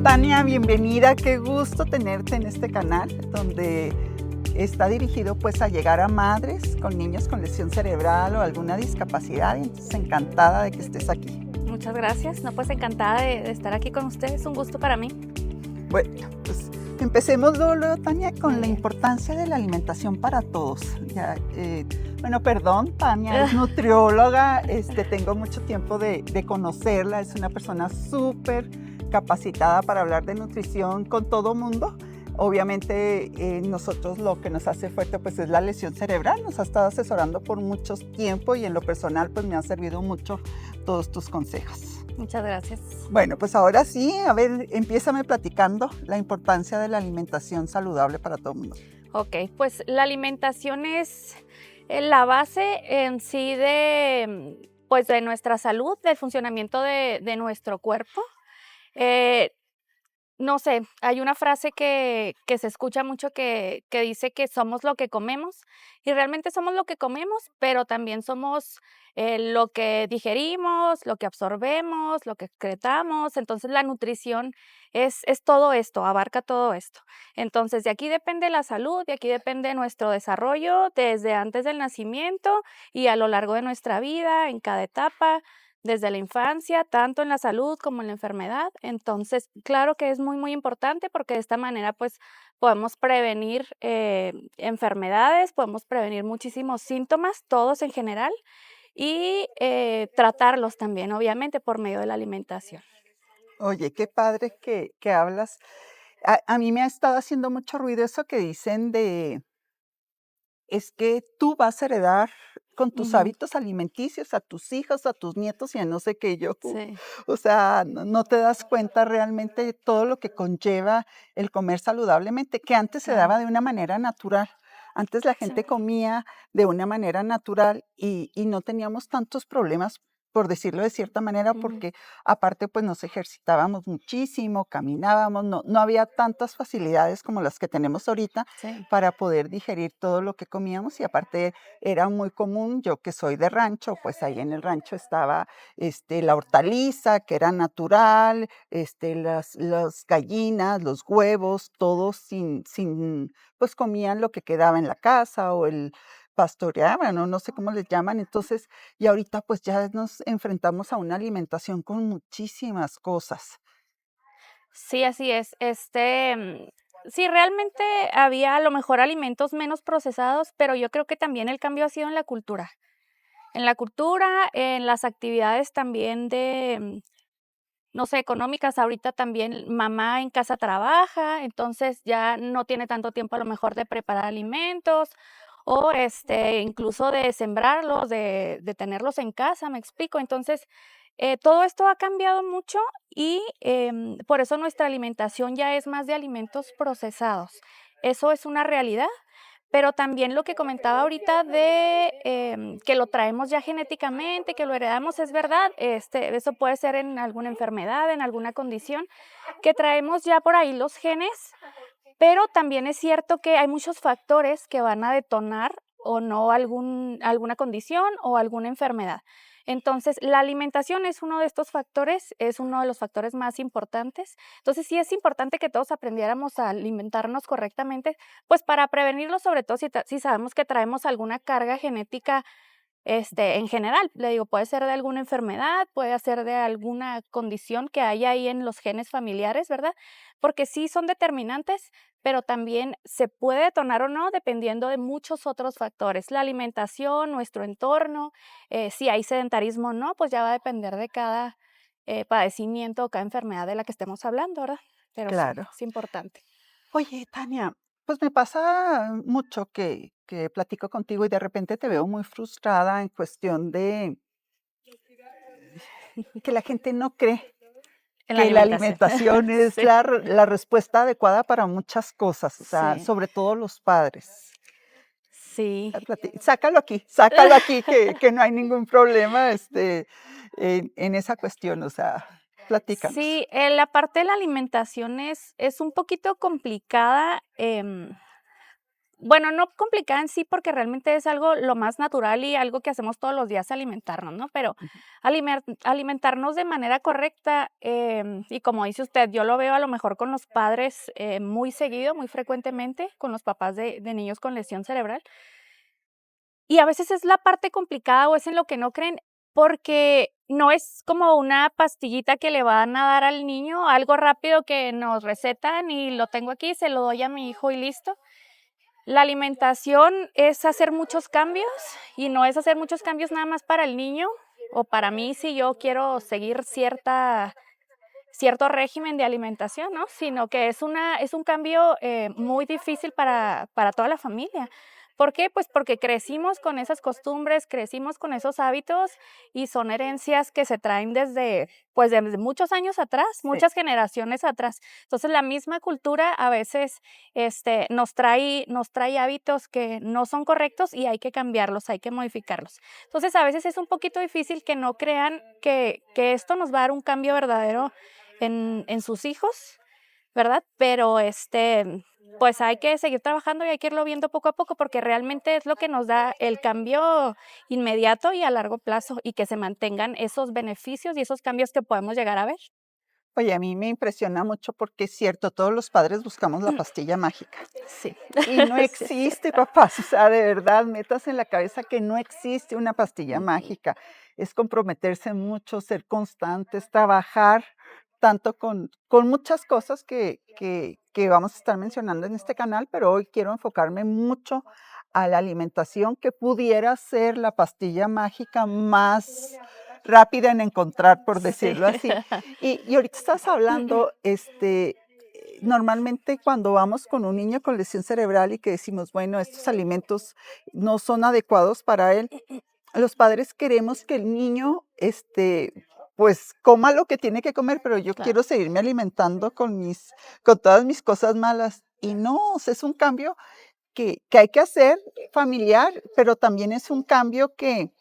Tania, bienvenida, qué gusto tenerte en este canal donde está dirigido pues a llegar a madres con niños con lesión cerebral o alguna discapacidad, y entonces encantada de que estés aquí. Muchas gracias, no, pues encantada de estar aquí con ustedes, un gusto para mí. Bueno, pues empecemos luego, Tania, con Muy la bien. importancia de la alimentación para todos. Bueno, perdón, Tania es nutrióloga, tengo mucho tiempo de conocerla, es una persona súper capacitada para hablar de nutrición con todo mundo. Obviamente nosotros lo que nos hace fuerte pues es la lesión cerebral, nos ha estado asesorando por mucho tiempo y en lo personal pues me han servido mucho todos tus consejos. Muchas gracias. Bueno, pues ahora sí, a ver, empiézame platicando la importancia de la alimentación saludable para todo el mundo. Ok, pues la alimentación es la base en sí pues de nuestra salud, del funcionamiento de nuestro cuerpo. Eh, No sé, hay una frase que se escucha mucho que dice que somos lo que comemos, y realmente somos lo que comemos, pero también somos lo que digerimos, lo que absorbemos, lo que excretamos. Entonces la nutrición es todo esto, abarca todo esto. Entonces de aquí depende la salud, de aquí depende nuestro desarrollo desde antes del nacimiento y a lo largo de nuestra vida, en cada etapa desde la infancia, tanto en la salud como en la enfermedad. Entonces, claro que es muy, muy importante porque de esta manera, pues, podemos prevenir enfermedades, podemos prevenir muchísimos síntomas, todos en general, y tratarlos también, obviamente, por medio de la alimentación. Oye, qué padre que hablas. A mí me ha estado haciendo mucho ruido eso que dicen es que tú vas a heredar con tus Ujú, hábitos alimenticios a tus hijos, a tus nietos y a no sé qué. sí, O sea, no te das cuenta realmente de todo lo que conlleva el comer saludablemente, que antes se claro. daba de una manera natural. Antes la Sí. gente comía de una manera natural y no teníamos tantos problemas, por decirlo de cierta manera, Ujú, porque aparte pues nos ejercitábamos muchísimo, caminábamos, no había tantas facilidades como las que tenemos ahorita sí. para poder digerir todo lo que comíamos, y aparte era muy común, yo que soy de rancho, pues ahí en el rancho estaba la hortaliza, que era natural, las gallinas, los huevos, todos pues comían lo que quedaba en la casa o el pastoreaban, o no sé cómo les llaman. Entonces, y ahorita pues ya nos enfrentamos a una alimentación con muchísimas cosas. Sí, así es. Sí, realmente había a lo mejor alimentos menos procesados, pero yo creo que también el cambio ha sido en la cultura. En la cultura, en las actividades también no sé, económicas. Ahorita también mamá en casa trabaja, entonces ya no tiene tanto tiempo a lo mejor de preparar alimentos o incluso de sembrarlos, de tenerlos en casa, ¿me explico? Entonces, todo esto ha cambiado mucho y por eso nuestra alimentación ya es más de alimentos procesados. Eso es una realidad. Pero también lo que comentaba ahorita de, que lo traemos ya genéticamente, que lo heredamos, es verdad. Eso puede ser en alguna enfermedad, en alguna condición, que traemos ya por ahí los genes, pero también es cierto que hay muchos factores que van a detonar o no alguna condición o alguna enfermedad. Entonces, la alimentación es uno de estos factores, es uno de los factores más importantes. Entonces, sí es importante que todos aprendiéramos a alimentarnos correctamente, pues para prevenirlo, sobre todo si sabemos que traemos alguna carga genética en general. Le digo, puede ser de alguna enfermedad, puede ser de alguna condición que haya ahí en los genes familiares, ¿verdad? Porque sí son determinantes, pero también se puede detonar o no dependiendo de muchos otros factores. La alimentación, nuestro entorno, si hay sedentarismo o no, pues ya va a depender de cada padecimiento o cada enfermedad de la que estemos hablando, ¿verdad? Pero sí, Claro. es importante. Oye, Tania, pues me pasa mucho que platico contigo y de repente te veo muy frustrada en cuestión de que la gente no cree En la que la alimentación. alimentación es Sí, la respuesta adecuada para muchas cosas, o sea, sí, sobre todo los padres. sí. Sácalo aquí, que no hay ningún problema, en esa cuestión, o sea, platícanos. Sí, la parte de la alimentación es un poquito complicada, bueno, no complicada en sí, porque realmente es algo lo más natural y algo que hacemos todos los días, alimentarnos, ¿no? Pero Ujú. alimentarnos de manera correcta, y como dice usted, yo lo veo a lo mejor con los padres, muy seguido, muy frecuentemente, con los papás de niños con lesión cerebral. Y a veces es la parte complicada o es en lo que no creen, porque no es como una pastillita que le van a dar al niño, algo rápido que nos recetan y lo tengo aquí, se lo doy a mi hijo y listo. La alimentación es hacer muchos cambios y no es hacer muchos cambios nada más para el niño o para mí si yo quiero seguir cierto régimen de alimentación, ¿no? Sino que es un cambio, muy difícil para toda la familia. ¿Por qué? Pues porque crecimos con esas costumbres, crecimos con esos hábitos y son herencias que se traen desde, pues, desde muchos años atrás, Sí. muchas generaciones atrás. Entonces, la misma cultura a veces, nos trae hábitos que no son correctos y hay que cambiarlos, hay que modificarlos. Entonces, a veces es un poquito difícil que no crean que esto nos va a dar un cambio verdadero en sus hijos, ¿verdad? Pero, pues, hay que seguir trabajando y hay que irlo viendo poco a poco, porque realmente es lo que nos da el cambio inmediato y a largo plazo, y que se mantengan esos beneficios y esos cambios que podemos llegar a ver. Oye, a mí me impresiona mucho porque es cierto, todos los padres buscamos la pastilla mágica. Sí, Y no sí es cierto. existe, papás, o sea, de verdad, metas en la cabeza que no existe una pastilla Ujú, mágica. Es comprometerse mucho, ser constantes, trabajar tanto con muchas cosas que vamos a estar mencionando en este canal, pero hoy quiero enfocarme mucho a la alimentación que pudiera ser la pastilla mágica más rápida en encontrar, por sí. decirlo así. Y ahorita estás hablando, normalmente cuando vamos con un niño con lesión cerebral y que decimos, bueno, estos alimentos no son adecuados para él, los padres queremos que el niño, pues coma lo que tiene que comer, pero yo Claro, quiero seguirme alimentando con todas mis cosas malas. Y no, o sea, es un cambio que hay que hacer familiar, pero también es un cambio que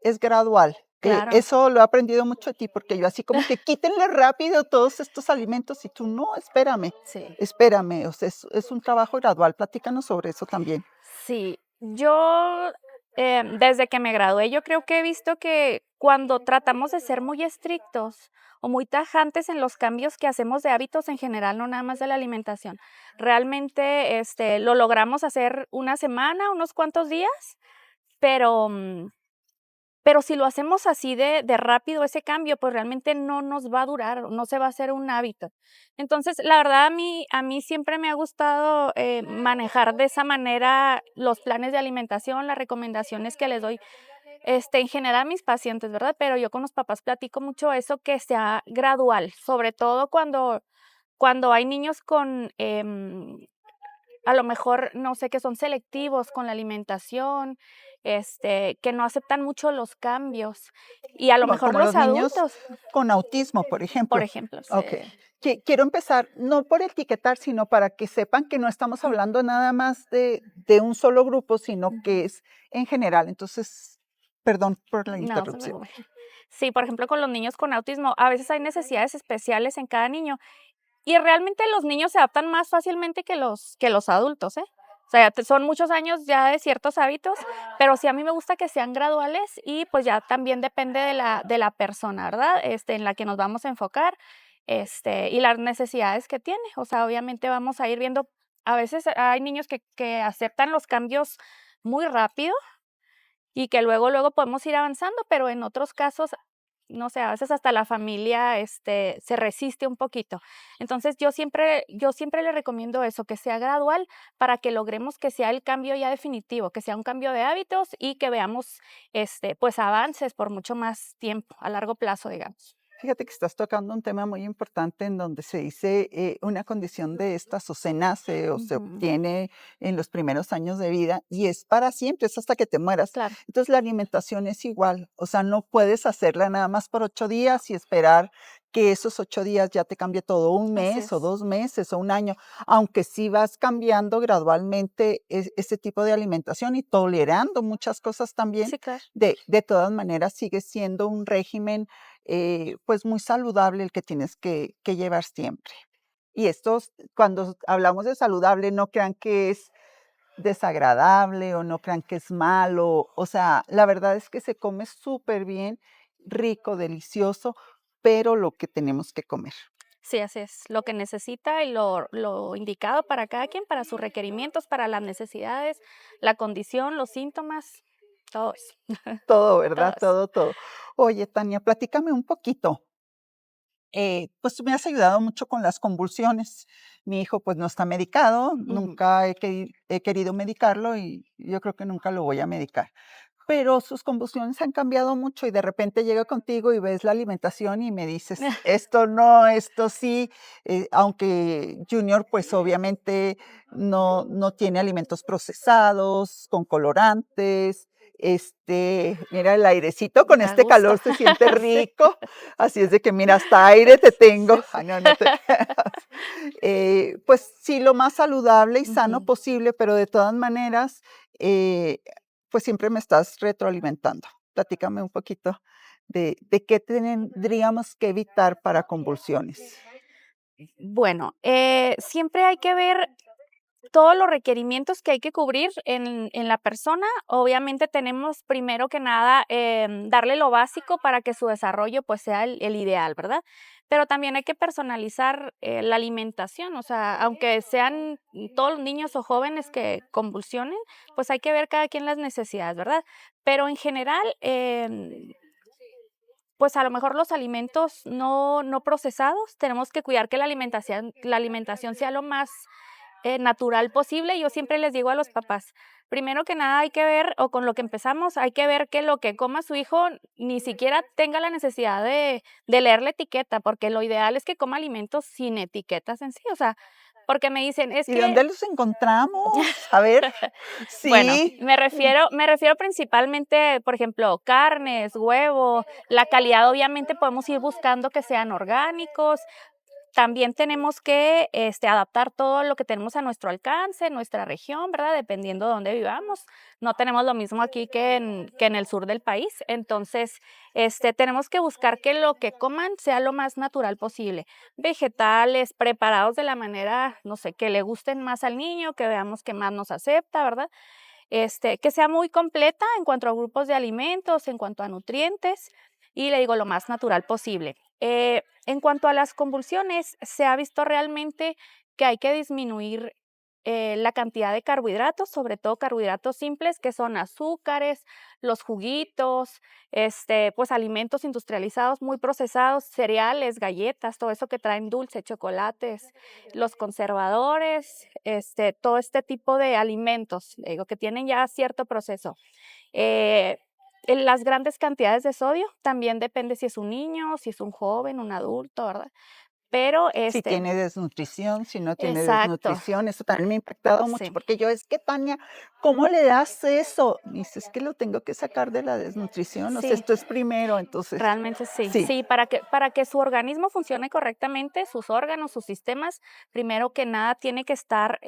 es gradual. claro, Eso lo he aprendido mucho de ti, porque yo así como que quítenle rápido todos estos alimentos y tú no, espérame, sí. espérame, o sea, es un trabajo gradual. Platícanos sobre eso también. Sí, yo, desde que me gradué, yo creo que he visto que cuando tratamos de ser muy estrictos o muy tajantes en los cambios que hacemos de hábitos en general, no nada más de la alimentación, realmente, lo logramos hacer una semana, unos cuantos días, pero, pero si lo hacemos así de rápido ese cambio, pues realmente no nos va a durar, no se va a hacer un hábito. Entonces, la verdad a mí siempre me ha gustado, manejar de esa manera los planes de alimentación, las recomendaciones que les doy, en general a mis pacientes, ¿verdad? Pero yo con los papás platico mucho eso, que sea gradual, sobre todo cuando hay niños con, a lo mejor, no sé, que son selectivos con la alimentación, que no aceptan mucho los cambios, y a lo mejor Como los los niños adultos, con autismo, por por ejemplo. ejemplo, Ok. Quiero empezar, no por etiquetar, sino para que sepan que no estamos hablando nada más de un solo grupo, sino ujú, que es en general. Entonces, perdón por la no se interrupción. preocupe. Sí, por ejemplo, con los niños con autismo, a veces hay necesidades especiales en cada niño, y realmente los niños se adaptan más fácilmente que los adultos, ¿eh? O sea, son muchos años ya de ciertos hábitos, pero sí a mí me gusta que sean graduales y, pues, ya también depende de la persona, ¿verdad? En la que nos vamos a enfocar, y las necesidades que tiene. O sea, obviamente vamos a ir viendo, a veces hay niños que aceptan los cambios muy rápido y que luego podemos ir avanzando, pero en otros casos, no sé, a veces hasta la familia, se resiste un poquito. Entonces, yo siempre le recomiendo eso, que sea gradual para que logremos que sea el cambio ya definitivo, que sea un cambio de hábitos y que veamos, pues, avances por mucho más tiempo, a largo plazo, digamos. Fíjate que estás tocando un tema muy importante en donde se dice una condición de estas o se nace o se Ujú, obtiene en los primeros años de vida y es para siempre, es hasta que te mueras. claro, Entonces la alimentación es igual, o sea, no puedes hacerla nada más por 8 días y esperar que esos 8 días ya te cambie todo un así mes o es. 2 meses o un año, aunque sí vas cambiando gradualmente ese tipo de alimentación y tolerando muchas cosas también, Sí, claro. de todas maneras sigue siendo un régimen pues muy saludable el que tienes que llevar siempre. Y estos, cuando hablamos de saludable, no crean que es desagradable o no crean que es malo. O sea, la verdad es que se come súper bien, rico, delicioso, pero lo que tenemos que comer. Sí, así es, lo que necesita y lo indicado para cada quien, para sus requerimientos, para las necesidades, la condición, los síntomas, todo eso, Todo, todo ¿verdad? eso. Todo, todo. Oye, Tania, platícame un poquito. Pues tú me has ayudado mucho con las convulsiones. Mi hijo pues no está medicado, Ujú. nunca he querido medicarlo y yo creo que nunca lo voy a medicar. Pero sus convulsiones han cambiado mucho y de repente llego contigo y ves la alimentación y me dices, esto no, esto sí, aunque Junior pues obviamente no tiene alimentos procesados, con colorantes, mira el airecito, con Da este gusto. calor se siente Sí, rico, así es de que mira, hasta aire te tengo. sí, sí. Ay, no, no te creas. Pues sí, lo más saludable y sano Ujú. posible, pero de todas maneras, eh, pues siempre me estás retroalimentando. Platícame un poquito de qué tendríamos que evitar para convulsiones. Bueno, siempre hay que ver todos los requerimientos que hay que cubrir en la persona. Obviamente tenemos primero que nada, darle lo básico para que su desarrollo, pues, sea el ideal, ¿verdad? Pero también hay que personalizar, la alimentación, o sea, aunque sean todos los niños o jóvenes que convulsionen, pues, hay que ver cada quien las necesidades, ¿verdad? Pero en general, pues, a lo mejor los alimentos no procesados, tenemos que cuidar que la alimentación sea lo más, natural posible. Yo siempre les digo a los papás, primero que nada hay que ver, o con lo que empezamos, hay que ver que lo que coma su hijo ni siquiera tenga la necesidad de leer la etiqueta, porque lo ideal es que coma alimentos sin etiquetas en sí, o sea, porque me dicen: "Es ¿Y de que". dónde los encontramos? A ver. Bueno, Sí. me refiero principalmente, por ejemplo, carnes, huevo, la calidad, obviamente, podemos ir buscando que sean orgánicos. También tenemos que, adaptar todo lo que tenemos a nuestro alcance, en nuestra región, ¿verdad? Dependiendo de dónde vivamos. No tenemos lo mismo aquí que en el sur del país. Entonces, tenemos que buscar que lo que coman sea lo más natural posible. Vegetales preparados de la manera, no sé, que le gusten más al niño, que veamos que más nos acepta, ¿verdad? Que sea muy completa en cuanto a grupos de alimentos, en cuanto a nutrientes y le digo lo más natural posible. En cuanto a las convulsiones, se ha visto realmente que hay que disminuir la cantidad de carbohidratos, sobre todo carbohidratos simples, que son azúcares, los juguitos, pues alimentos industrializados muy procesados, cereales, galletas, todo eso que traen dulce, chocolates, los conservadores, todo este tipo de alimentos, digo, que tienen ya cierto proceso. Eh, en las grandes cantidades de sodio, también depende si es un niño, si es un joven, un adulto, ¿verdad? Pero, Si tiene desnutrición, si no tiene exacto, desnutrición, eso también me ha impactado mucho, sí. porque yo, es que Tania, ¿cómo le das eso? Me dice, es que lo tengo que sacar de la desnutrición, o sea, Sí, esto es primero, entonces, realmente sí. sí, Sí, para que su organismo funcione correctamente, sus órganos, sus sistemas, primero que nada tiene que estar,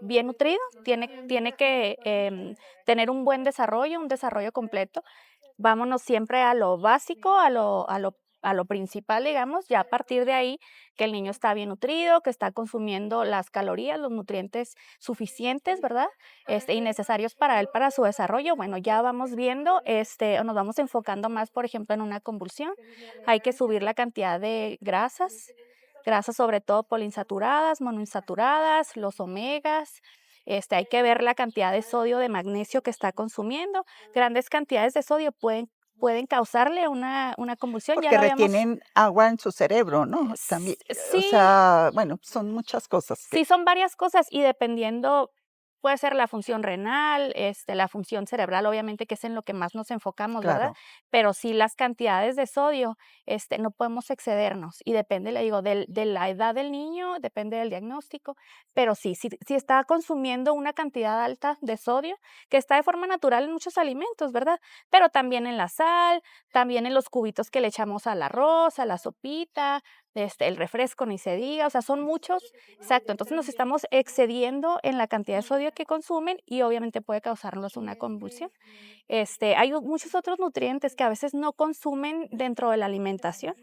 bien nutrido, tiene que, tener un buen desarrollo, un desarrollo completo. Vámonos siempre a lo básico, a lo principal, digamos, ya a partir de ahí, que el niño está bien nutrido, que está consumiendo las calorías, los nutrientes suficientes, ¿verdad? Y necesarios para él, para su desarrollo. Bueno, ya vamos viendo, o nos vamos enfocando más, por ejemplo, en una convulsión. Hay que subir la cantidad de grasas sobre todo poliinsaturadas, monoinsaturadas, los omegas. Hay que ver la cantidad de sodio, de magnesio que está consumiendo. Grandes cantidades de sodio pueden causarle una convulsión, ya porque lo habíamos. retienen agua en su cerebro, ¿no? También, o Sí, sea, bueno, son muchas cosas que sí, son varias cosas y dependiendo, puede ser la función renal, la función cerebral, obviamente, que es en lo que más nos enfocamos, ¿verdad? claro. Pero sí las cantidades de sodio, no podemos excedernos y depende, le digo, de la edad del niño, depende del diagnóstico, pero sí, si está consumiendo una cantidad alta de sodio, que está de forma natural en muchos alimentos, ¿verdad? Pero también en la sal, también en los cubitos que le echamos al arroz, a la sopita, el refresco ni se diga, o sea, son muchos. Exacto, entonces nos estamos excediendo en la cantidad de sodio que consumen y obviamente puede causarnos una convulsión. Hay muchos otros nutrientes que a veces no consumen dentro de la alimentación.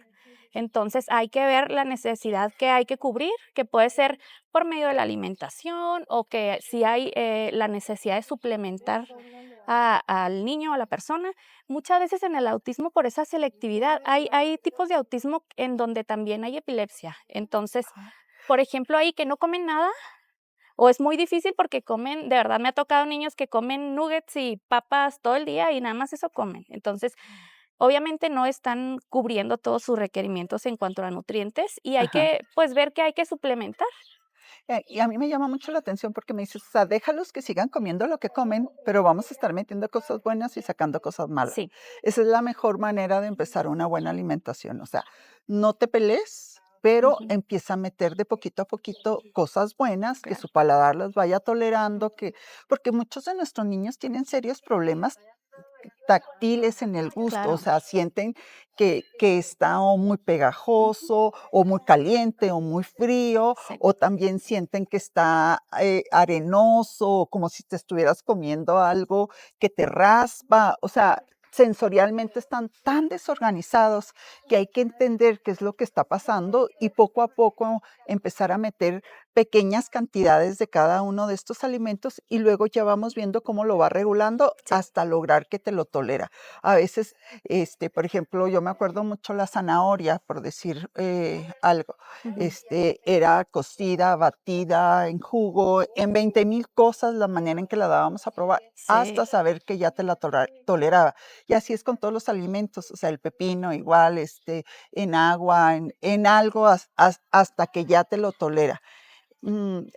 Entonces, hay que ver la necesidad que hay que cubrir, que puede ser por medio de la alimentación o que si hay, la necesidad de suplementar al niño o a la persona. Muchas veces en el autismo, por esa selectividad, hay tipos de autismo en donde también hay epilepsia. Entonces, por ejemplo, ahí que no comen nada, o es muy difícil porque comen, de verdad me ha tocado niños que comen nuggets y papas todo el día y nada más eso comen. Entonces, obviamente no están cubriendo todos sus requerimientos en cuanto a nutrientes y hay Ajá. que, pues, ver que hay que suplementar. Y a mí me llama mucho la atención porque me dices, o sea, déjalos que sigan comiendo lo que comen, pero vamos a estar metiendo cosas buenas y sacando cosas malas. Sí, Esa es la mejor manera de empezar una buena alimentación. O sea, no te pelees, pero ujú, empieza a meter de poquito a poquito cosas buenas, que claro, su paladar las vaya tolerando, porque muchos de nuestros niños tienen serios problemas táctiles en el gusto, o claro, sea, sienten que está o muy ujú, pegajoso, o muy caliente, o muy frío, sí, o también sienten que está, arenoso, o como si te estuvieras comiendo algo que te raspa, o sea, sensorialmente están tan desorganizados que hay que entender qué es lo que está pasando y poco a poco empezar a meter pequeñas cantidades de cada uno de estos alimentos y luego ya vamos viendo cómo lo va regulando sí, hasta lograr que te lo tolera. A veces, por ejemplo, yo me acuerdo mucho la zanahoria, por decir algo, ujú, era cocida, batida, en jugo, en 20,000 cosas la manera en que la dábamos a probar sí, hasta saber que ya te la toleraba. Y así es con todos los alimentos, o sea, el pepino igual, en agua, en algo hasta que ya te lo tolera.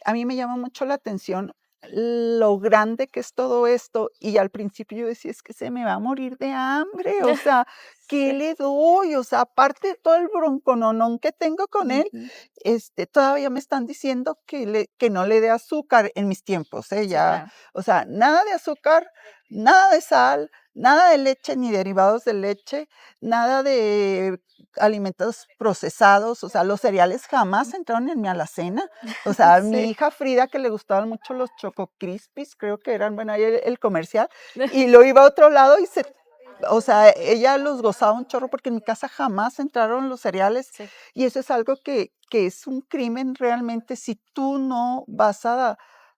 A mí me llama mucho la atención lo grande que es todo esto, y al principio yo decía: "Es que se me va a morir de hambre, o sea, ¿qué sí, le doy?". O sea, aparte de todo el broncononón que tengo con él, ujú, todavía me están diciendo que no le dé azúcar en mis tiempos, sí, ya, claro, o sea, nada de azúcar, nada de sal, nada de leche ni derivados de leche, nada de alimentos procesados, o sea, los cereales jamás entraron en mi alacena. O sea, a mi sí, hija Frida, que le gustaban mucho los Choco Crispies, creo que eran, bueno, ahí el comercial, y lo iba a otro lado o sea, ella los gozaba un chorro porque en mi casa jamás entraron los cereales, sí, y eso es algo que es un crimen realmente si tú no vas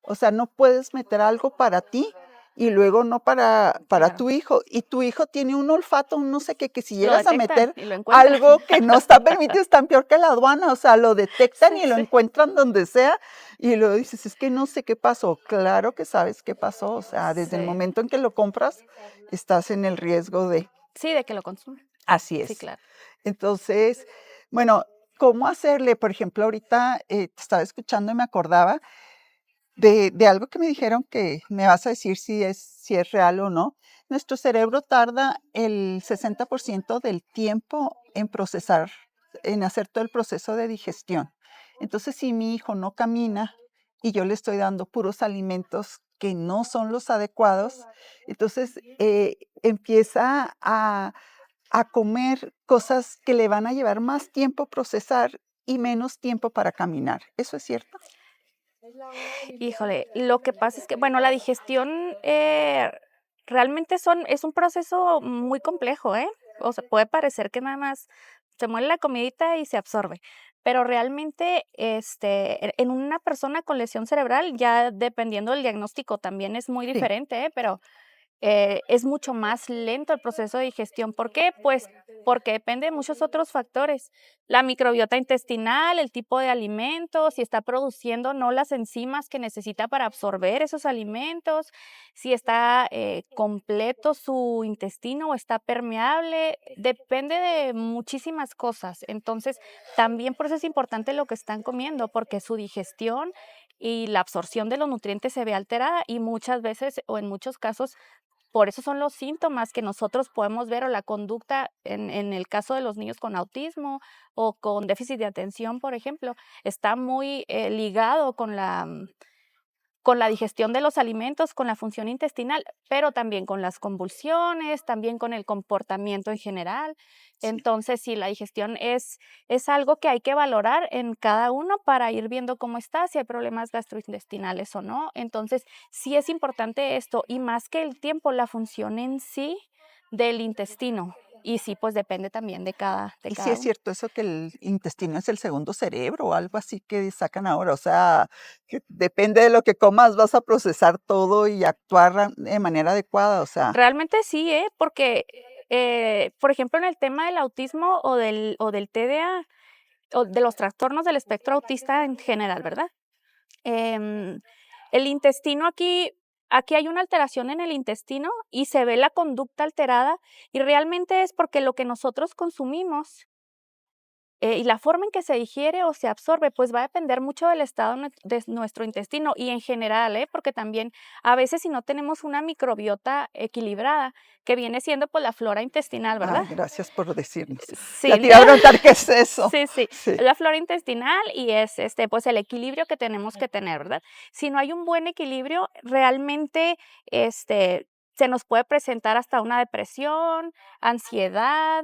o sea, no puedes meter algo para ti y luego no para claro. tu hijo, y tu hijo tiene un olfato, un no sé qué, que si Lo llegas a detectan meter y lo encuentran. algo que no está permitido, es tan peor que la aduana, o sea, lo detectan Sí, y lo sí, encuentran donde sea, y luego dices: "Es que no sé qué pasó". Claro que sabes qué pasó, o sea, desde el sí, momento en que lo compras, estás en el riesgo de sí, de que lo consumen. así Sí, es. claro. Entonces, bueno, ¿cómo hacerle? Por ejemplo, ahorita, te estaba escuchando y me acordaba de algo que me dijeron que me vas a decir si es real o no. Nuestro cerebro tarda el 60% del tiempo en procesar, en hacer todo el proceso de digestión. Entonces, si mi hijo no camina y yo le estoy dando puros alimentos que no son los adecuados, entonces, empieza a comer cosas que le van a llevar más tiempo procesar y menos tiempo para caminar, ¿eso es cierto? Híjole, lo que pasa es que, bueno, la digestión, realmente es un proceso muy complejo, ¿eh? O sea, puede parecer que nada más se muele la comidita y se absorbe, pero realmente, en una persona con lesión cerebral, ya dependiendo del diagnóstico también es muy Sí, diferente, ¿eh? Pero es mucho más lento el proceso de digestión. ¿Por qué? Pues porque depende de muchos otros factores. La microbiota intestinal, el tipo de alimentos, si está produciendo o no las enzimas que necesita para absorber esos alimentos, si está completo su intestino o está permeable, depende de muchísimas cosas. Entonces, también por eso es importante lo que están comiendo, porque su digestión y la absorción de los nutrientes se ve alterada y muchas veces o en muchos casos por eso son los síntomas que nosotros podemos ver o la conducta en el caso de los niños con autismo o con déficit de atención, por ejemplo, está muy, ligado con la digestión de los alimentos, con la función intestinal, pero también con las convulsiones, también con el comportamiento en general. sí. Entonces, sí, la digestión es algo que hay que valorar en cada uno para ir viendo cómo está, si hay problemas gastrointestinales o no. Entonces, sí es importante esto, y más que el tiempo, la función en sí del intestino. Y sí, pues depende también de Y sí cada es uno. cierto eso que el intestino es el segundo cerebro o algo así que sacan ahora, o sea, que depende de lo que comas, vas a procesar todo y actuar de manera adecuada, o sea, Realmente sí, porque, por ejemplo, en el tema del autismo o del TDA, o de los trastornos del espectro autista en general, ¿verdad? Em, el intestino aquí hay una alteración en el intestino y se ve la conducta alterada, y realmente es porque lo que nosotros consumimos y la forma en que se digiere o se absorbe, pues va a depender mucho del estado de nuestro intestino y en general, porque también a veces si no tenemos una microbiota equilibrada, que viene siendo pues la flora intestinal, ¿verdad? ay, gracias por decirnos. Ya Sí, te iba a preguntar qué es eso. sí, sí, Sí, es la flora intestinal y es pues el equilibrio que tenemos que tener, ¿verdad? Si no hay un buen equilibrio, realmente se nos puede presentar hasta una depresión, ansiedad,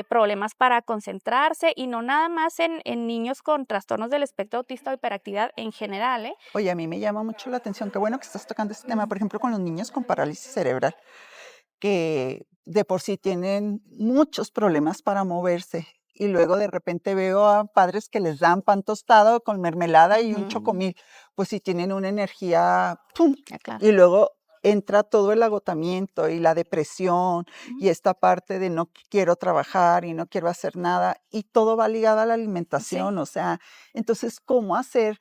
problemas para concentrarse y no nada más en niños con trastornos del espectro autista o hiperactividad en general, ¿eh? oye, a mí me llama mucho la atención, qué bueno que estás tocando este tema, por ejemplo, con los niños con parálisis cerebral, que de por sí tienen muchos problemas para moverse. Y luego de repente veo a padres que les dan pan tostado con mermelada y un Ujú, chocomil, pues sí tienen una energía, ¡pum! ya, claro. Y luego entra todo el agotamiento y la depresión Ujú, y esta parte de no quiero trabajar y no quiero hacer nada y todo va ligado a la sí, alimentación, o sea, entonces, ¿cómo hacer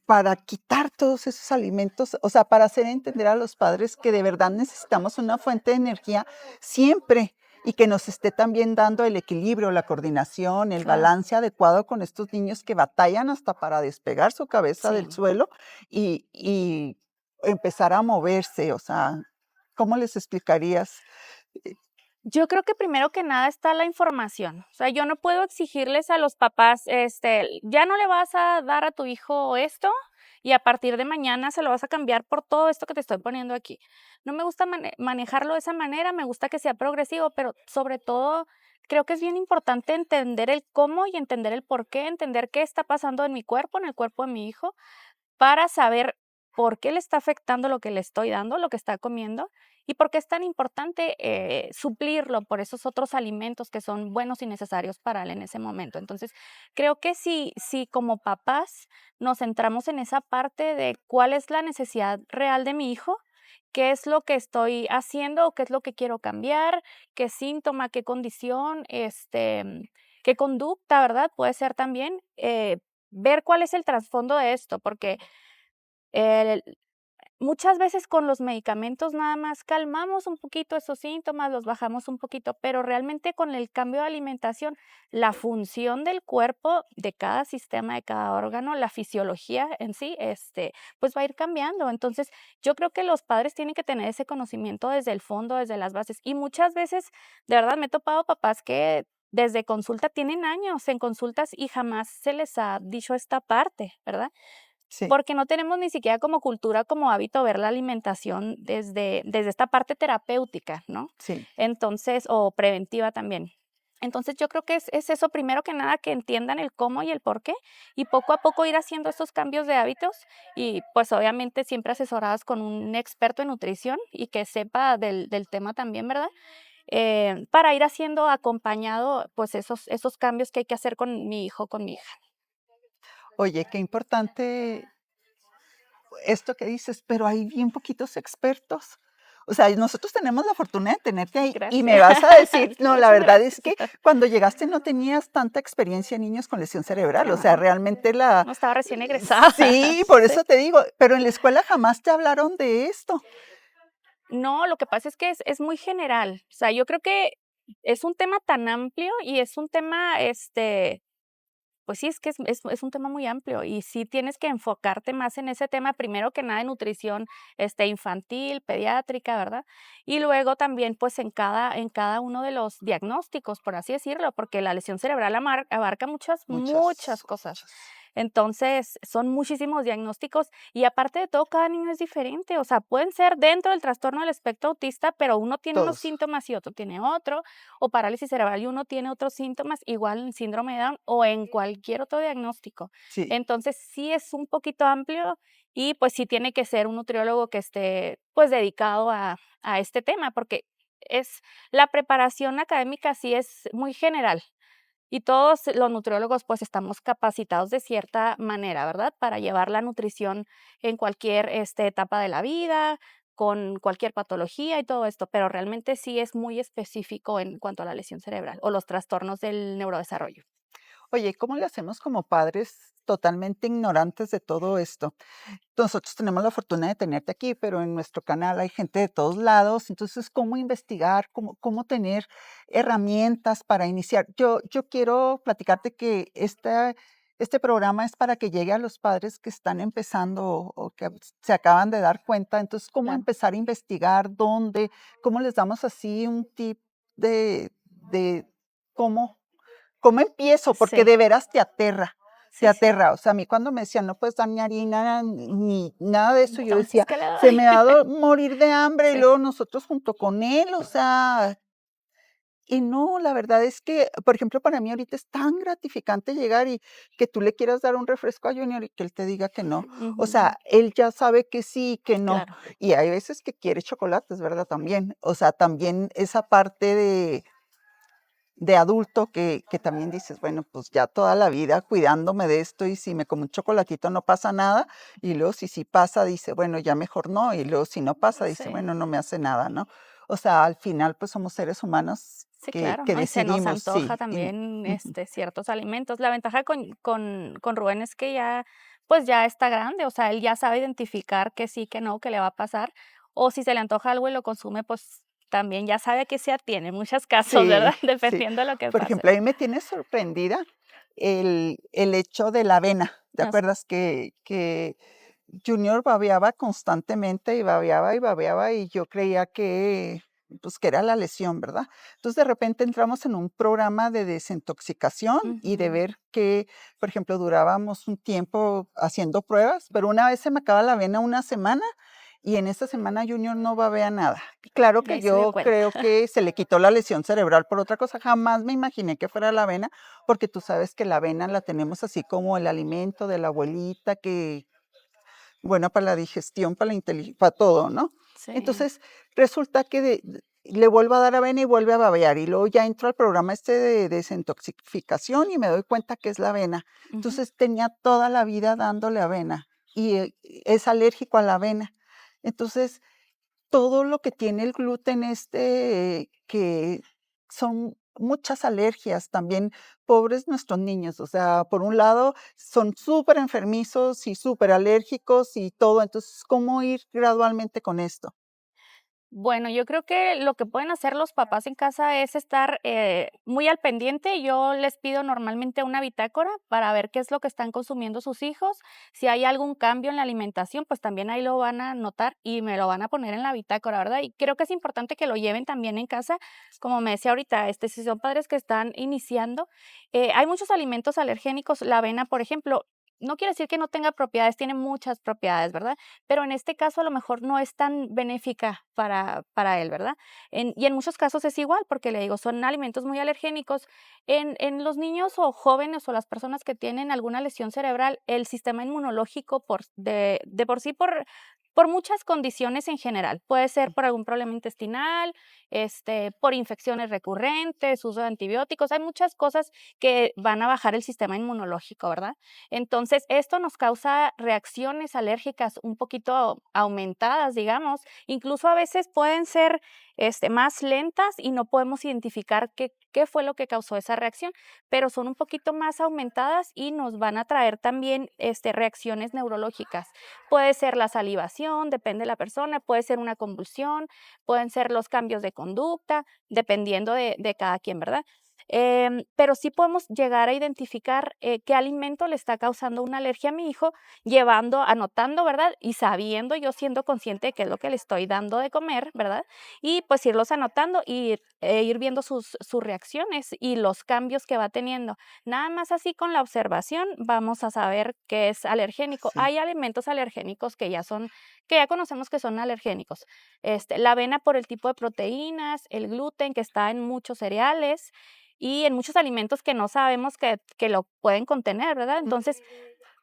para quitar todos esos alimentos? O sea, para hacer entender a los padres que de verdad necesitamos una fuente de energía siempre y que nos esté también dando el equilibrio, la coordinación, el claro, balance adecuado con estos niños que batallan hasta para despegar su cabeza sí. del suelo y empezar a moverse, o sea, ¿cómo les explicarías? Eh, Yo creo que primero que nada está la información. O sea, yo no puedo exigirles a los papás, ya no le vas a dar a tu hijo esto y a partir de mañana se lo vas a cambiar por todo esto que te estoy poniendo aquí. No me gusta manejarlo de esa manera, me gusta que sea progresivo, pero sobre todo creo que es bien importante entender el cómo y entender el por qué, entender qué está pasando en mi cuerpo, en el cuerpo de mi hijo, para saber por qué le está afectando lo que le estoy dando, lo que está comiendo, y por qué es tan importante suplirlo por esos otros alimentos que son buenos y necesarios para él en ese momento. Entonces, creo que si como papás nos centramos en esa parte de cuál es la necesidad real de mi hijo, qué es lo que estoy haciendo o qué es lo que quiero cambiar, qué síntoma, qué condición, qué conducta, ¿verdad? Puede ser también. Ver cuál es el trasfondo de esto, porque el muchas veces con los medicamentos nada más calmamos un poquito esos síntomas, los bajamos un poquito, pero realmente con el cambio de alimentación, la función del cuerpo, de cada sistema, de cada órgano, la fisiología en sí, pues va a ir cambiando. Entonces, yo creo que los padres tienen que tener ese conocimiento desde el fondo, desde las bases. Y muchas veces, de verdad, me he topado papás que desde consulta tienen años en consultas y jamás se les ha dicho esta parte, ¿verdad? sí, Porque no tenemos ni siquiera como cultura, como hábito ver la alimentación desde esta parte terapéutica, ¿no? sí. Entonces, o preventiva también. Entonces, yo creo que es eso, primero que nada, que entiendan el cómo y el por qué, y poco a poco ir haciendo estos cambios de hábitos y, pues, obviamente, siempre asesoradas con un experto en nutrición y que sepa del tema también, ¿verdad? Para ir haciendo acompañado, pues, esos cambios que hay que hacer con mi hijo, con mi hija. Oye, qué importante esto que dices, pero hay bien poquitos expertos. O sea, nosotros tenemos la fortuna de tenerte ahí y me Gracias. vas a decir, no, la Muchas verdad es gracias. que cuando llegaste no tenías tanta experiencia en niños con lesión cerebral, o sea, No. realmente la... No, estaba recién egresada. Sí, por Sí. eso te digo, pero en la escuela jamás te hablaron de esto. No, lo que pasa es que es muy general. O sea, yo creo que es un tema tan amplio y es un tema, pues sí, es que es un tema muy amplio y sí tienes que enfocarte más en ese tema, primero que nada en nutrición, infantil, pediátrica, ¿verdad? Y luego también, pues, en cada uno de los diagnósticos, por así decirlo, porque la lesión cerebral abarca muchas Muchas, cosas. muchas. Entonces, son muchísimos diagnósticos y aparte de todo, cada niño es diferente, o sea, pueden ser dentro del trastorno del espectro autista, pero uno tiene unos Todos. síntomas y otro tiene otro, o parálisis cerebral y uno tiene otros síntomas, igual en síndrome de Down o en cualquier otro diagnóstico. Sí. Entonces, sí es un poquito amplio y, pues, sí tiene que ser un nutriólogo que esté, pues, dedicado a este tema, porque es la preparación académica sí es muy general. Y todos los nutriólogos, pues, estamos capacitados de cierta manera, ¿verdad? Para llevar la nutrición en cualquier, etapa de la vida, con cualquier patología y todo esto, pero realmente sí es muy específico en cuanto a la lesión cerebral o los trastornos del neurodesarrollo. Oye, ¿cómo le hacemos como padres totalmente ignorantes de todo esto? Nosotros tenemos la fortuna de tenerte aquí, pero en nuestro canal hay gente de todos lados, entonces, ¿cómo investigar? ¿Cómo tener herramientas para iniciar? Yo quiero platicarte que este programa es para que llegue a los padres que están empezando o que se acaban de dar cuenta. Entonces, ¿cómo Claro. empezar a investigar? ¿Dónde? ¿Cómo les damos así un tip de cómo ¿cómo empiezo? Porque Sí, de veras te sí, sí. aterra. O sea, a mí cuando me decían: "No puedes dar ni harina ni nada de eso", yo Entonces, decía: ¿qué le "Se doy? me va a morir de hambre", y Sí. luego nosotros junto con él, o sea, y no, la verdad es que, por ejemplo, para mí ahorita es tan gratificante llegar y que tú le quieras dar un refresco a Junior y que él te diga que no. O Ujú, sea, él ya sabe que sí, que no. claro. Y hay veces que quiere chocolates, ¿verdad? También. O sea, también esa parte de adulto que también dices, bueno, pues ya toda la vida cuidándome de esto y si me como un chocolatito no pasa nada, y luego si sí pasa, dice, bueno, ya mejor no, y luego si no pasa, dice, Sí. bueno, no me hace nada, ¿no? O sea, al final, pues somos seres humanos Sí, que claro, que ¿no? Y se nos decidimos, antoja sí, y también, ujú, ciertos alimentos. La ventaja con Rubén es que ya, pues, ya está grande, o sea, él ya sabe identificar que sí, que no, que le va a pasar, o si se le antoja algo y lo consume, pues, también ya sabe a qué se atiene en muchos casos, sí, ¿verdad? sí. Dependiendo de lo que Por pase. ejemplo, a mí me tiene sorprendida el hecho de la avena, ¿te Así. acuerdas que Junior babeaba constantemente y babeaba, y yo creía que, pues, que era la lesión, ¿verdad? Entonces, de repente entramos en un programa de desintoxicación y de Ujú. ver que, por ejemplo, durábamos un tiempo haciendo pruebas, pero una vez se me acaba la avena una semana y en esta semana Junior no babea nada. Claro Y que ahí se dio yo cuenta. creo que se le quitó la lesión cerebral por otra cosa, jamás me imaginé que fuera la avena, porque tú sabes que la avena la tenemos así como el alimento de la abuelita que buena para la digestión, para todo, ¿no? Sí. Entonces, resulta que le vuelvo a dar avena y vuelve a babear, y luego ya entro al programa este de desintoxicación y me doy cuenta que es la avena. Ujú. Entonces, tenía toda la vida dándole avena y, es alérgico a la avena. Entonces, todo lo que tiene el gluten, que son muchas alergias también, pobres nuestros niños, o sea, por un lado, son súper enfermizos y súper alérgicos y todo, entonces, ¿cómo ir gradualmente con esto? Bueno, yo creo que lo que pueden hacer los papás en casa es estar muy al pendiente. Yo les pido normalmente una bitácora para ver qué es lo que están consumiendo sus hijos. Si hay algún cambio en la alimentación, pues también ahí lo van a notar y me lo van a poner en la bitácora, ¿verdad? Y creo que es importante que lo lleven también en casa. Como me decía ahorita, si son padres que están iniciando, hay muchos alimentos alergénicos. La avena, por ejemplo, no quiere decir que no tenga propiedades, tiene muchas propiedades, ¿verdad? Pero en este caso a lo mejor no es tan benéfica para él, ¿verdad? Y en muchos casos es igual, porque le digo, son alimentos muy alergénicos. En los niños o jóvenes o las personas que tienen alguna lesión cerebral, el sistema inmunológico de por sí, por muchas condiciones en general, puede ser por algún problema intestinal, por infecciones recurrentes, uso de antibióticos, hay muchas cosas que van a bajar el sistema inmunológico, ¿verdad? Entonces, esto nos causa reacciones alérgicas un poquito aumentadas, digamos, incluso a veces pueden ser, más lentas y no podemos identificar qué fue lo que causó esa reacción, pero son un poquito más aumentadas y nos van a traer también, reacciones neurológicas. Puede ser la salivación, depende de la persona, puede ser una convulsión, pueden ser los cambios de conducta, dependiendo de cada quien, ¿verdad? Pero sí podemos llegar a identificar, qué alimento le está causando una alergia a mi hijo, anotando, ¿verdad? Y sabiendo, yo siendo consciente de qué es lo que le estoy dando de comer, ¿verdad? Y pues irlos anotando ir viendo sus reacciones y los cambios que va teniendo. Nada más así con la observación vamos a saber qué es alergénico. Sí. Hay alimentos alergénicos que ya conocemos que son alergénicos. La avena por el tipo de proteínas, el gluten que está en muchos cereales, y en muchos alimentos que no sabemos que lo pueden contener, ¿verdad? Entonces,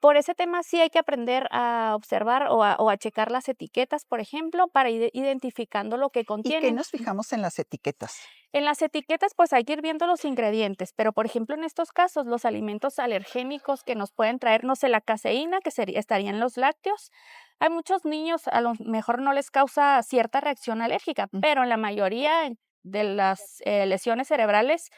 por ese tema sí hay que aprender a observar o a checar las etiquetas, por ejemplo, para ir identificando lo que ¿Y qué contienen. nos fijamos en las etiquetas? En las etiquetas, pues hay que ir viendo los ingredientes, pero por ejemplo, en estos casos, los alimentos alergénicos que nos pueden traer, no sé, la caseína, que estaría en los lácteos. Hay muchos niños, a lo mejor no les causa cierta reacción alérgica, Mm, pero en la mayoría de las lesiones cerebrales,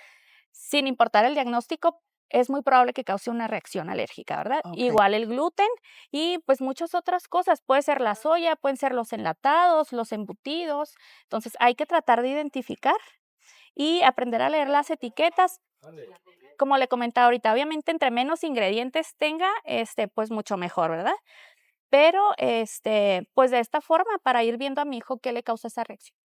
sin importar el diagnóstico, es muy probable que cause una reacción alérgica, ¿verdad? okey. Igual el gluten y pues muchas otras cosas. Puede ser la soya, pueden ser los enlatados, los embutidos. Entonces hay que tratar de identificar y aprender a leer las etiquetas. Como le comentaba ahorita, obviamente entre menos ingredientes tenga, pues mucho mejor, ¿verdad? Pero, pues de esta forma para ir viendo a mi hijo qué le causa esa reacción.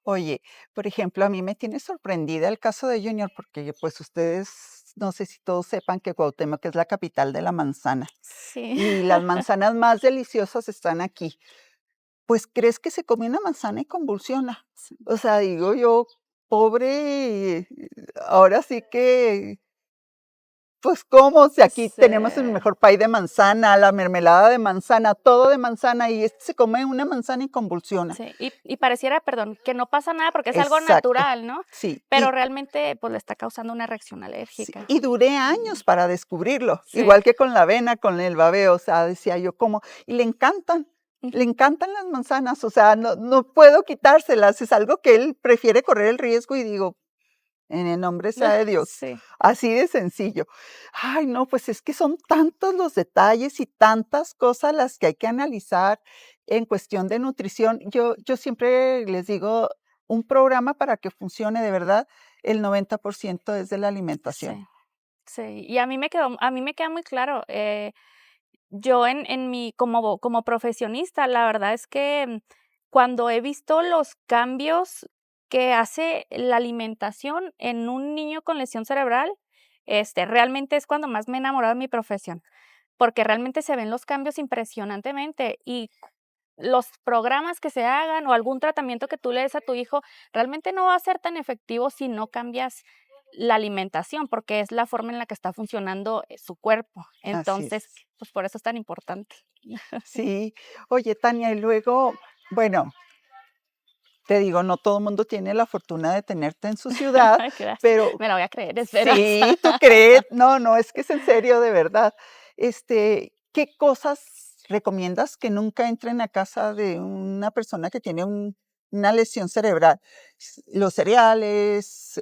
Oye, por ejemplo, a mí me tiene sorprendida el caso de Junior, porque, pues, ustedes, no sé si todos sepan que Cuauhtémoc es la capital de la manzana, Sí. y las manzanas más deliciosas están aquí. Pues, ¿crees que se come una manzana y convulsiona? O sea, digo yo, pobre, ahora sí que, pues, ¿cómo? Si aquí Sí. tenemos el mejor pay de manzana, la mermelada de manzana, todo de manzana, y este se come una manzana y convulsiona. Sí, y pareciera, perdón, que no pasa nada porque es algo Exacto, natural, ¿no? sí, Pero realmente, pues, le está causando una reacción sí, alérgica. y duré Mm, años para descubrirlo, sí. igual que con la avena, con el babeo, o sea, decía yo, ¿cómo? Y le Ujú. encantan las manzanas, o sea, no puedo quitárselas, es algo que él prefiere correr el riesgo y digo, en el nombre sea de Dios, Sí, así de sencillo. Ay, no, pues es que son tantos los detalles y tantas cosas las que hay que analizar en cuestión de nutrición. Yo siempre les digo, un programa para que funcione de verdad, el 90% es de la alimentación. sí, sí. Y a mí me queda muy claro, yo en mi como profesionista, la verdad es que, cuando he visto los cambios que hace la alimentación en un niño con lesión cerebral, realmente es cuando más me he enamorado de mi profesión, porque realmente se ven los cambios impresionantemente y los programas que se hagan o algún tratamiento que tú le des a tu hijo, realmente no va a ser tan efectivo si no cambias la alimentación, porque es la forma en la que está funcionando, su cuerpo. Así Entonces, es. pues, por eso es tan importante. Sí. Oye, Tania, y luego, bueno, te digo, no todo el mundo tiene la fortuna de tenerte en su ciudad, Gracias. pero Me la voy a creer, esperanza. sí, tú crees. No, no, es que es en serio, de verdad. ¿Qué cosas recomiendas que nunca entren a casa de una persona que tiene una lesión cerebral? Los cereales,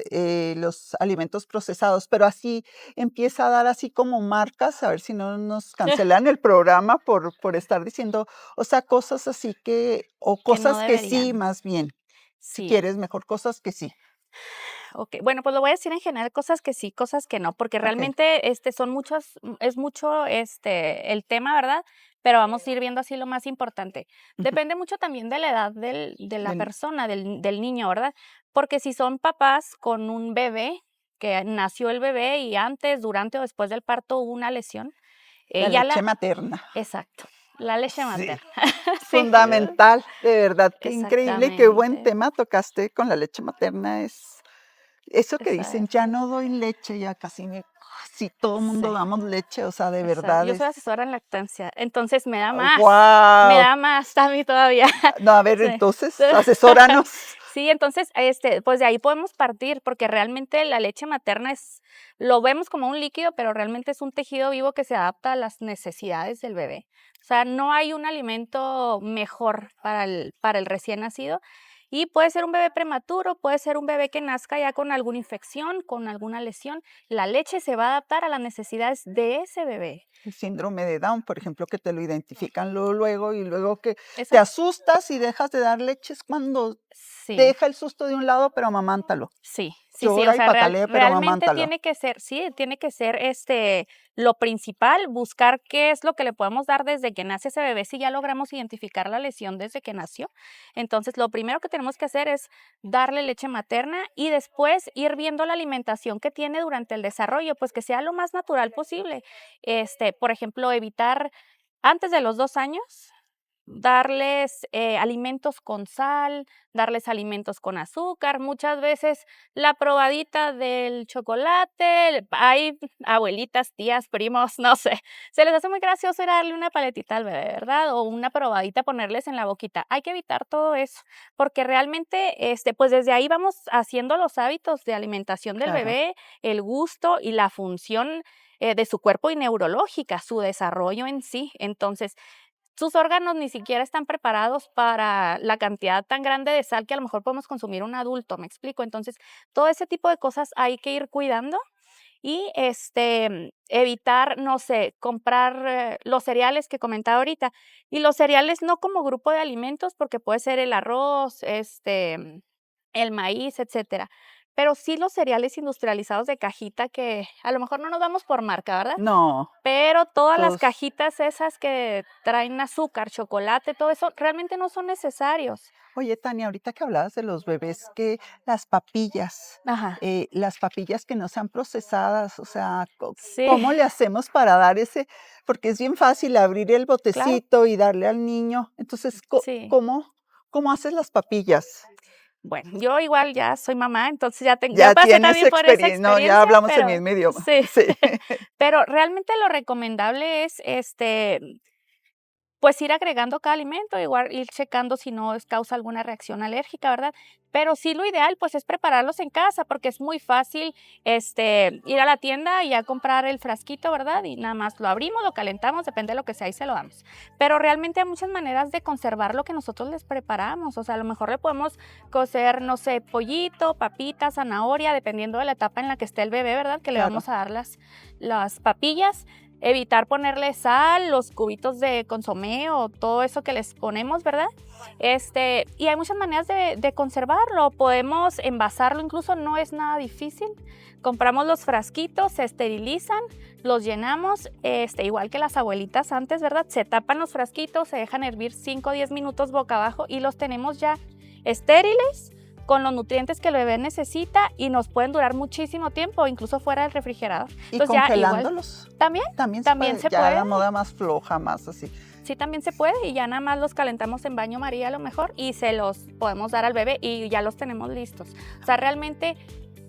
los alimentos procesados, pero así empieza a dar así como marcas, a ver si no nos cancelan el programa por estar diciendo, o sea, cosas así o Que no cosas que sí, deberían. más bien, si Sí. quieres, mejor cosas que sí. Okey, bueno, pues lo voy a decir en general, cosas que sí, cosas que no, porque Okey. realmente, son muchos, es mucho, el tema, ¿verdad? Pero vamos a ir viendo así lo más importante. Ujú. Depende mucho también de la edad de la Del persona, del niño, ¿verdad? Porque si son papás con un bebé, que nació el bebé y antes, durante o después del parto hubo una lesión, la ya leche la materna. exacto, la leche Sí, materna. Sí, fundamental, de verdad, qué increíble y qué buen exactamente, tema tocaste con la leche materna. Eso que dicen: "Ya exacto. no doy leche", ya casi todo el mundo Sí. damos leche, o sea, de Exacto. verdad Yo soy es asesora en lactancia, entonces me guau. da más a mí todavía. No, a ver, Sí. entonces, asesóranos. Sí, entonces, pues de ahí podemos partir, porque realmente la leche materna lo vemos como un líquido, pero realmente es un tejido vivo que se adapta a las necesidades del bebé. O sea, no hay un alimento mejor para el recién nacido. Y puede ser un bebé prematuro, puede ser un bebé que nazca ya con alguna infección, con alguna lesión. La leche se va a adaptar a las necesidades de ese bebé. El síndrome de Down, por ejemplo, que te lo identifican luego, luego, y luego que te Exacto. asustas y dejas de dar leche, es cuando Sí. deja el susto de un lado, pero amamántalo. Sí, sí, sí, o Llora y sea, patalee, pero realmente amamántalo. tiene que ser, sí, tiene que ser, lo principal, buscar qué es lo que le podemos dar desde que nace ese bebé, si ya logramos identificar la lesión desde que nació. Entonces, lo primero que tenemos que hacer es darle leche materna y después ir viendo la alimentación que tiene durante el desarrollo, pues que sea lo más natural posible. Por ejemplo, evitar antes de los 2 años, darles alimentos con sal, darles alimentos con azúcar. Muchas veces la probadita del chocolate, hay abuelitas, tías, primos, no sé, se les hace muy gracioso ir a darle una paletita al bebé, ¿verdad? O una probadita, ponerles en la boquita. Hay que evitar todo eso, porque realmente, pues desde ahí vamos haciendo los hábitos de alimentación del Claro. bebé, el gusto y la función de su cuerpo y neurológica, su desarrollo en sí. Entonces, sus órganos ni siquiera están preparados para la cantidad tan grande de sal que a lo mejor podemos consumir un adulto, ¿me explico? Entonces, todo ese tipo de cosas hay que ir cuidando y, evitar, no sé, comprar, los cereales que comentaba ahorita. Y los cereales no como grupo de alimentos, porque puede ser el arroz, el maíz, etcétera. Pero sí los cereales industrializados de cajita que a lo mejor no nos damos por marca, ¿verdad? No, Pero todas las todos. cajitas esas que traen azúcar, chocolate, todo eso, realmente no son necesarios. Oye, Tania, ahorita que hablabas de los bebés, que Ajá, las papillas que no sean procesadas, o sea, sí, ¿cómo le hacemos para dar ese? Porque es bien fácil abrir el claro, botecito y darle al niño. Entonces, sí. ¿cómo haces las papillas? Bueno, yo igual ya soy mamá, entonces ya Ya pasé tienes también por esa experiencia, no, ya experiencia, hablamos el pero mismo idioma. sí, Sí, pero realmente lo recomendable es, pues ir agregando cada alimento, igual ir checando si no causa alguna reacción alérgica, ¿verdad? Pero sí lo ideal, pues, es prepararlos en casa, porque es muy fácil, ir a la tienda y a comprar el frasquito, ¿verdad? Y nada más lo abrimos, lo calentamos, depende de lo que sea, y se lo damos. Pero realmente hay muchas maneras de conservar lo que nosotros les preparamos, o sea, a lo mejor le podemos cocer, no sé, pollito, papita, zanahoria, dependiendo de la etapa en la que esté el bebé, ¿verdad? Que le claro. vamos a dar las papillas. Evitar ponerle sal, los cubitos de consomé o todo eso que les ponemos, ¿verdad? Y hay muchas maneras de conservarlo. Podemos envasarlo, incluso no es nada difícil. Compramos los frasquitos, se esterilizan, los llenamos, igual que las abuelitas antes, ¿verdad? Se tapan los frasquitos, se dejan hervir 5 o 10 minutos boca abajo y los tenemos ya estériles con los nutrientes que el bebé necesita y nos pueden durar muchísimo tiempo, incluso fuera del refrigerador. ¿Y Entonces ya igual, congelándolos? también, También se también puede, se ya puede, la moda más floja, más así. sí, también se puede y ya nada más los calentamos en baño María a lo mejor y se los podemos dar al bebé y ya los tenemos listos. O sea, realmente,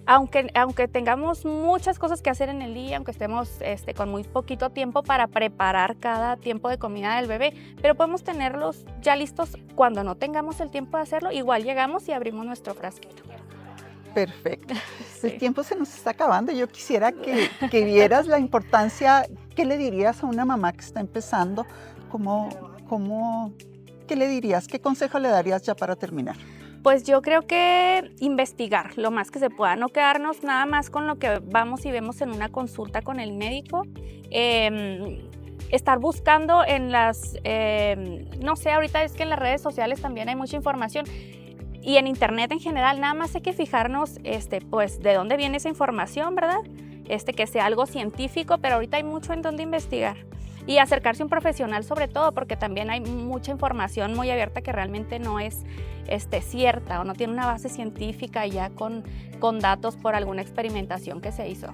aunque tengamos muchas cosas que hacer en el día, aunque estemos con muy poquito tiempo para preparar cada tiempo de comida del bebé, pero podemos tenerlos ya listos cuando no tengamos el tiempo de hacerlo, igual llegamos y abrimos nuestro frasquito. Perfecto. El Sí. tiempo se nos está acabando. Yo quisiera que vieras la importancia. ¿Qué le dirías a una mamá que está empezando? ¿Cómo, cómo, qué le dirías? ¿Qué consejo le darías ya para terminar? Pues yo creo que investigar lo más que se pueda, no quedarnos nada más con lo que vamos y vemos en una consulta con el médico. Estar buscando en no sé, ahorita es que en las redes sociales también hay mucha información y en internet en general, nada más hay que fijarnos, pues, de dónde viene esa información, ¿verdad? Que sea algo científico, pero ahorita hay mucho en dónde investigar. Y acercarse a un profesional sobre todo, porque también hay mucha información muy abierta que realmente no es cierta o no tiene una base científica ya con datos por alguna experimentación que se hizo.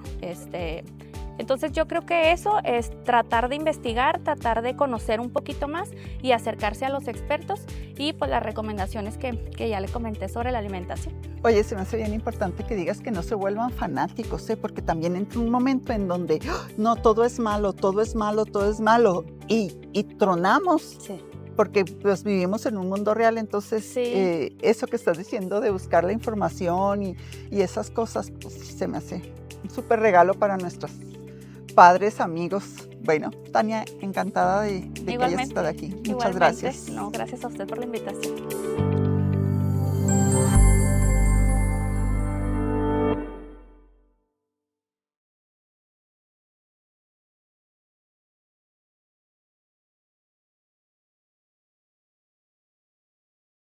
Entonces yo creo que eso es tratar de investigar, tratar de conocer un poquito más y acercarse a los expertos y pues las recomendaciones que ya le comenté sobre la alimentación. Oye, se me hace bien importante que digas que no se vuelvan fanáticos, ¿eh? Porque también entra un momento en donde ¡ah! No, todo es malo, todo es malo, todo es malo. Y tronamos, Sí. porque pues vivimos en un mundo real. Entonces, Sí, eso que estás diciendo de buscar la información y esas cosas, pues sí se me hace un súper regalo para nuestros padres, amigos. Bueno, Tania, encantada de que hayas igualmente, estado aquí. Muchas igualmente. gracias. No, gracias a usted por la invitación.